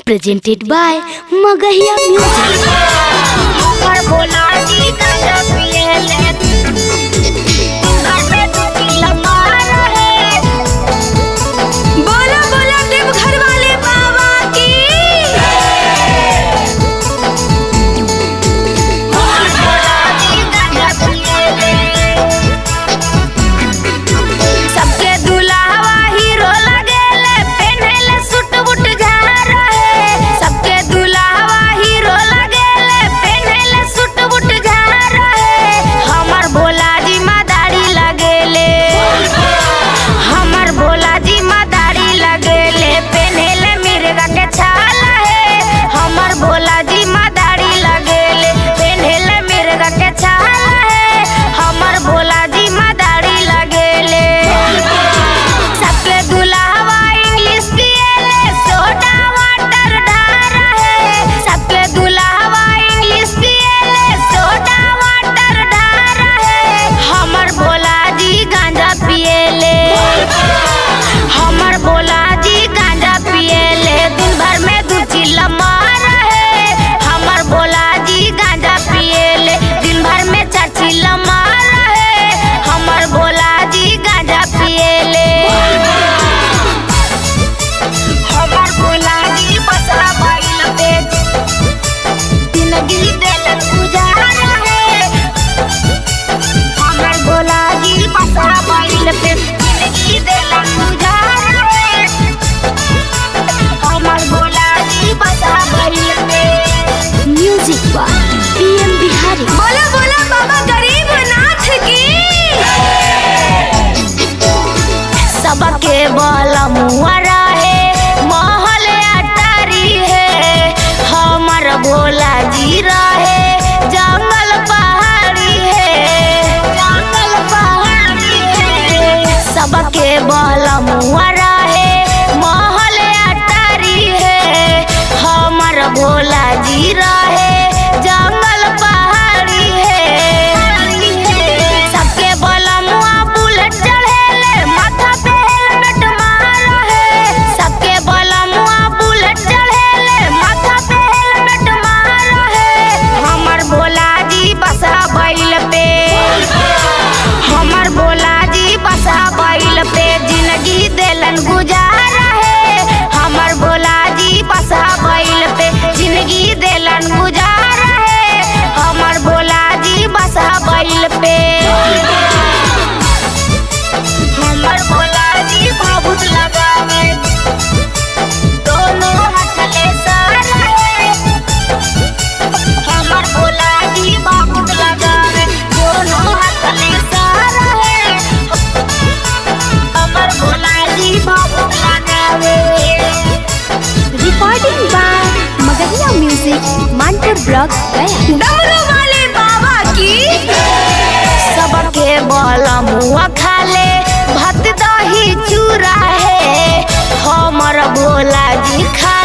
presented by Magahia Music. बोला बोला देवघर वाले बाबा की। सबके दुल्हा हीरो लगेले, पहनेले सूट बूट झार है। सबके दुल्हा हीरो लगेले, पहनेले सूट बूट झार है। हमर भोला जी मादारी लगेले, हमर भोला जी मादारी लगेले, पहनेले मिर्गा के छाल है। हमर भोला जी मादारी लगेले, पहनेले मिर्गा के छाल है। हमर भोला जी मादारी लगेले। सबके दुल्हा इंग्लिश पिएले, सोडा वाटर ढार है। सबके दुल्हा इंग्लिश पिएले, सोडा वाटर ढार है। हमर भोला जी गांजा पिएले, हमर भोला जी गांजा पिएले, दिन भर में दू चिल्ला मार है। हमर भोला जी गांजा पिएले, दिन भर में चार चिल्ला मार है। हमर भोला जी गांजा पिएले। हमर भोला जी बसरा बैल पे जिंदगी देलन गुजार है। हमर भोला जी बसरा बैल पे जिंदगी देलन गुजार है। हमर भोला जी बसरा बैल पे। Music by PM Bihari. बोला बोला बाबा गरीबनाथ की। सबके बाला मुआरा है, महल अटारी है। हमर भोला जी रहे जंगल पहाड़ी है, जंगल पहाड़ी है। सबके बाला मुआरा है, महल अटारी है। हमर भोला जी रहे जंगल पहाड़ी है। सबके बलमुआ बुलेट चढ़ेले, माथा पे हेलमेट मार है। सबके बलमुआ बुलेट चढ़ेले, माथा पे हेलमेट मार है। हमर भोला जी बसा बैल पे, हमर भोला जी बसा बैल पे जिंदगी देलन गुजार है। हमर भोला जी बसा बैल पे जिंदगी देलन गुजार है। हमर भोला जी बसा बैल पे। हमर भोला जी बहुत लगावे, दोनों हाथ ले सार है। हमर भोला जी बहुत लगावे, दोनों हाथ ले सार है। हमर भोला जी बहुत लगावे। Recording by Magahia Music, Mantra Block, Gaya. डमरू वाले बाबा की। सबके बाला मुआ खाले, भात दही चूरा है। हमर भोला जी खा